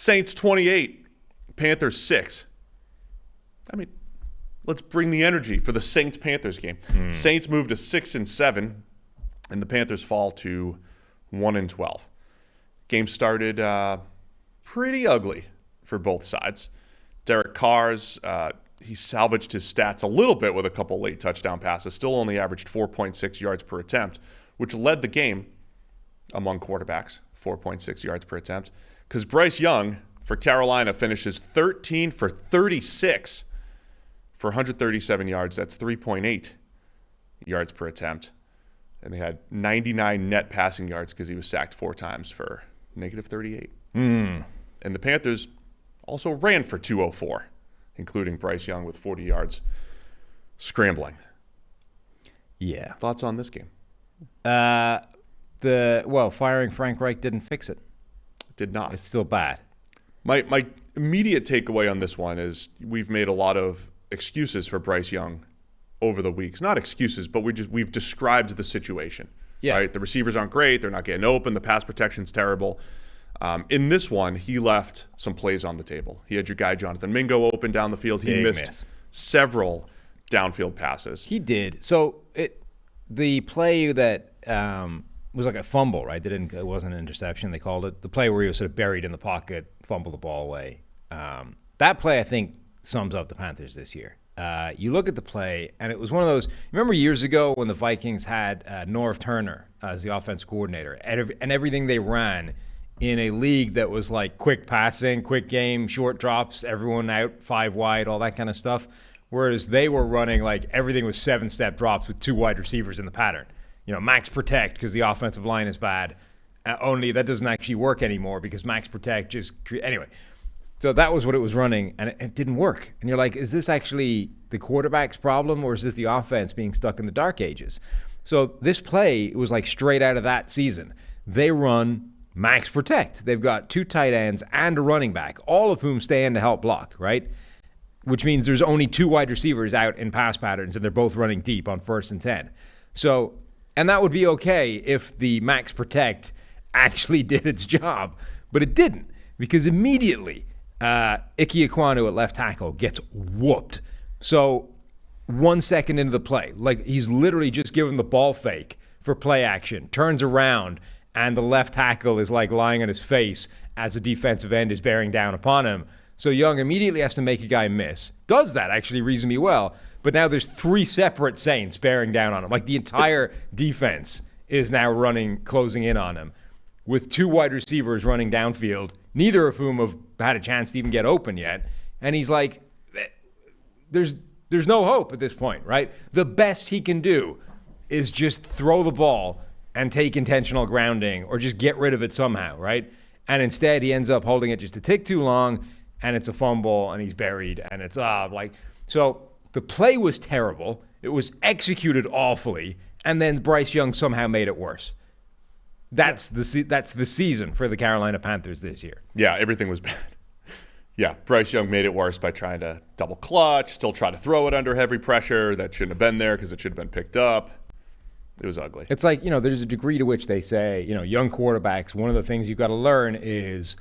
Saints 28, Panthers 6. I mean, let's bring the energy for the Saints-Panthers game. Saints move to 6-7, and the Panthers fall to 1-12. Game started pretty ugly for both sides. Derek Carr's, he salvaged his stats a little bit with a couple late touchdown passes, still only averaged 4.6 yards per attempt, which led the game among quarterbacks, 4.6 yards per attempt, because Bryce Young for Carolina finishes 13 for 36 for 137 yards. That's 3.8 yards per attempt. And they had 99 net passing yards because he was sacked 4 times for negative 38. And the Panthers also ran for 204, including Bryce Young with 40 yards scrambling. Yeah. Thoughts on this game? Firing Frank Reich didn't fix it. Did not. It's still bad. My immediate takeaway on this one is we've made a lot of excuses for Bryce Young over the weeks. Not excuses, but we've described the situation. Yeah. Right? The receivers aren't great. They're not getting open. The pass protection's terrible. In this one, he left some plays on the table. He had your guy Jonathan Mingo open down the field. He missed several downfield passes. He did. So the play that was like a fumble, right? It wasn't an interception, they called it. The play where he was sort of buried in the pocket, fumbled the ball away. That play, I think, sums up the Panthers this year. You look at the play, and it was one of those. Remember years ago when the Vikings had Norv Turner as the offense coordinator, and everything they ran in a league that was like quick passing, quick game, short drops, everyone out, 5 wide, all that kind of stuff. Whereas they were running like everything was 7-step drops with 2 wide receivers in the pattern. Max protect because the offensive line is bad. Only that doesn't actually work anymore because max protect anyway. So that was what it was running, and it didn't work. And you're like, is this actually the quarterback's problem, or is this the offense being stuck in the dark ages? So this play was like straight out of that season. They run max protect. They've got 2 tight ends and a running back, all of whom stay in to help block, right? Which means there's only 2 wide receivers out in pass patterns, and they're both running deep on 1st and 10. So, and that would be okay if the max protect actually did its job, but it didn't, because immediately Ike Ekwonu at left tackle gets whooped. So 1 second into the play, like he's literally just given the ball fake for play action, turns around, and the left tackle is like lying on his face as the defensive end is bearing down upon him. So Young immediately has to make a guy miss. Does that actually reasonably well, but now there's 3 separate Saints bearing down on him. Like the entire defense is now closing in on him with 2 wide receivers running downfield, neither of whom have had a chance to even get open yet. And he's like, there's no hope at this point, right? The best he can do is just throw the ball and take intentional grounding or just get rid of it somehow, right? And instead he ends up holding it just a tick too long, and it's a fumble, and he's buried, and it's so the play was terrible. It was executed awfully, and then Bryce Young somehow made it worse. That's the season for the Carolina Panthers this year. Yeah, everything was bad. Yeah, Bryce Young made it worse by trying to double clutch, still try to throw it under heavy pressure. That shouldn't have been there because it should have been picked up. It was ugly. It's like, there's a degree to which they say, young quarterbacks, one of the things you've got to learn is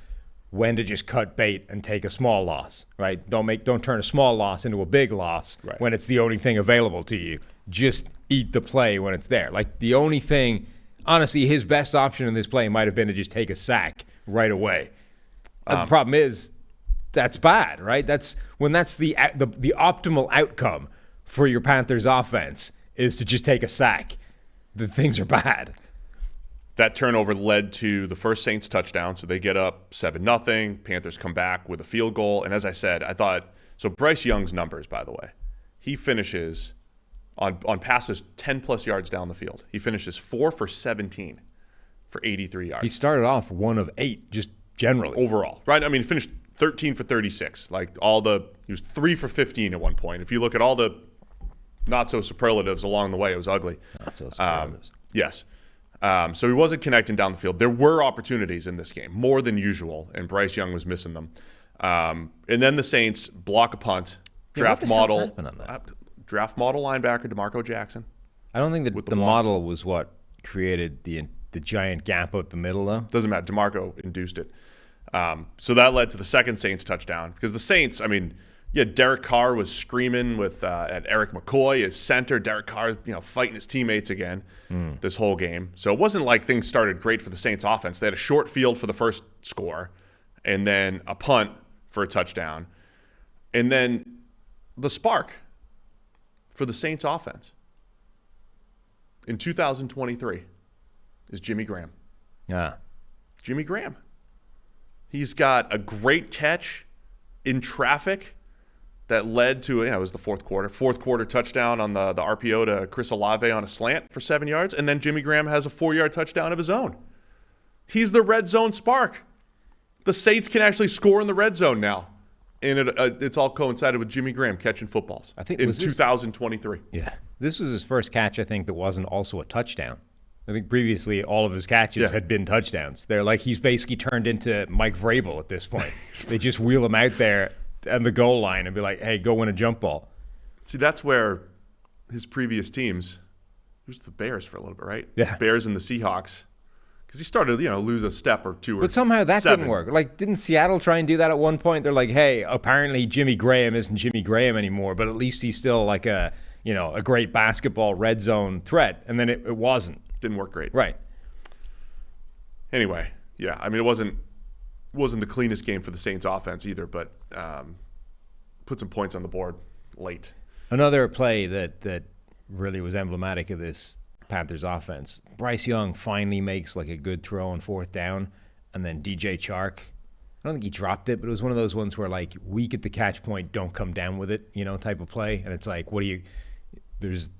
when to just cut bait and take a small loss, right? Don't turn a small loss into a big loss when it's the only thing available to you. Just eat the play when it's there. Like the only thing, honestly, his best option in this play might have been to just take a sack right away. The problem is that's bad, right? That's when that's the optimal outcome for your Panthers offense is to just take a sack. The things are bad. That turnover led to the first Saints touchdown, so they get up 7-0. Panthers come back with a field goal. And as I said, I thought, so Bryce Young's numbers, by the way, he finishes on passes 10-plus yards down the field. He finishes 4 for 17 for 83 yards. He started off 1 of 8, just generally. Overall, right? I mean, he finished 13 for 36. He was 3 for 15 at one point. If you look at all the not-so-superlatives along the way, it was ugly. Not-so-superlatives. Yes. So he wasn't connecting down the field. There were opportunities in this game, more than usual, and Bryce Young was missing them. And then the Saints block a punt. Draft model linebacker DeMarco Jackson. I don't think that the model was what created the giant gap up the middle, though. Doesn't matter. DeMarco induced it. So that led to the second Saints touchdown because the Saints, I mean, yeah, Derek Carr was screaming at Eric McCoy as center. Derek Carr, fighting his teammates again this whole game. So it wasn't like things started great for the Saints offense. They had a short field for the first score and then a punt for a touchdown. And then the spark for the Saints offense in 2023 is Jimmy Graham. Yeah. Jimmy Graham. He's got a great catch in traffic that led to, it was the fourth quarter touchdown on the RPO to Chris Olave on a slant for 7 yards. And then Jimmy Graham has a 4-yard touchdown of his own. He's the red zone spark. The Saints can actually score in the red zone now. And it's all coincided with Jimmy Graham catching footballs in 2023. Yeah. This was his first catch, I think, that wasn't also a touchdown. I think previously all of his catches had been touchdowns. They're like he's basically turned into Mike Vrabel at this point. They just wheel him out there on the goal line and be like, hey, go win a jump ball. See, that's where his previous teams, he was the Bears for a little bit, right? Yeah. Bears and the Seahawks. Because he started, lose a step or two. But somehow that didn't work. Like, didn't Seattle try and do that at one point? They're like, hey, apparently Jimmy Graham isn't Jimmy Graham anymore, but at least he's still like a great basketball red zone threat. And then it wasn't. Didn't work great. Right. Anyway, yeah. I mean, it wasn't the cleanest game for the Saints offense either, but put some points on the board late. Another play that really was emblematic of this Panthers offense. Bryce Young finally makes like a good throw on fourth down, and then DJ Chark, I don't think he dropped it, but it was one of those ones where like weak at the catch point, don't come down with it, type of play. And it's like, there's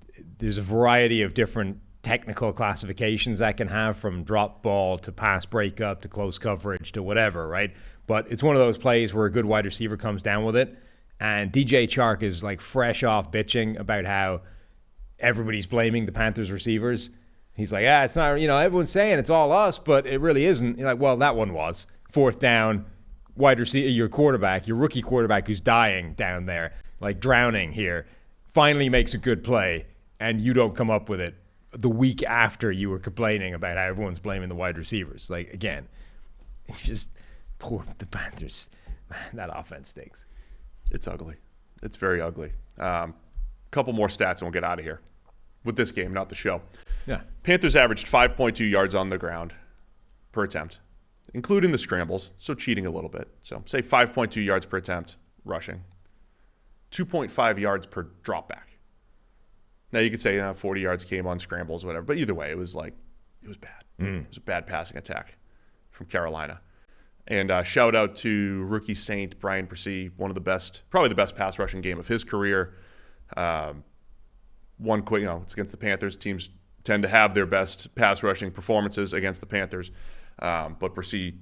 a variety of different technical classifications that can have, from drop ball to pass breakup to close coverage to whatever, right? But it's one of those plays where a good wide receiver comes down with it, and DJ Chark is like fresh off bitching about how everybody's blaming the Panthers receivers. He's like, it's not, everyone's saying it's all us, but it really isn't. You're like, well, that one was. Fourth down, wide receiver, your rookie quarterback who's dying down there, like drowning here, finally makes a good play, and you don't come up with it the week after you were complaining about how everyone's blaming the wide receivers. Like, again, just poor the Panthers. Man, that offense stinks. It's ugly. It's very ugly. Couple more stats and we'll get out of here with this game, not the show. Yeah. Panthers averaged 5.2 yards on the ground per attempt, including the scrambles, so cheating a little bit. So say 5.2 yards per attempt rushing, 2.5 yards per drop back. Now, you could say 40 yards came on scrambles, whatever. But either way, it was bad. It was a bad passing attack from Carolina. And shout out to rookie Saint Brian Persee, probably the best pass rushing game of his career. One quick, it's against the Panthers. Teams tend to have their best pass rushing performances against the Panthers. But Persee,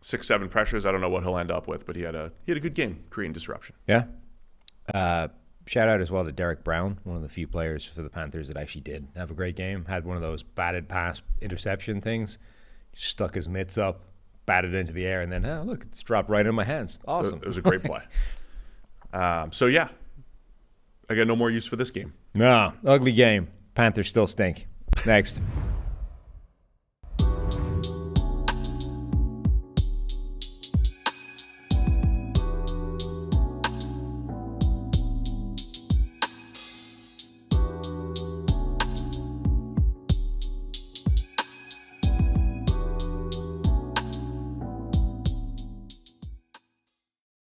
6-7 pressures. I don't know what he'll end up with, but he had a good game creating disruption. Yeah. Shout out as well to Derek Brown, one of the few players for the Panthers that actually did have a great game. Had one of those batted pass interception things. Stuck his mitts up, batted into the air, and then, look, it's dropped right in my hands. Awesome. It was a great play. So, yeah, I got no more use for this game. No, ugly game. Panthers still stink. Next.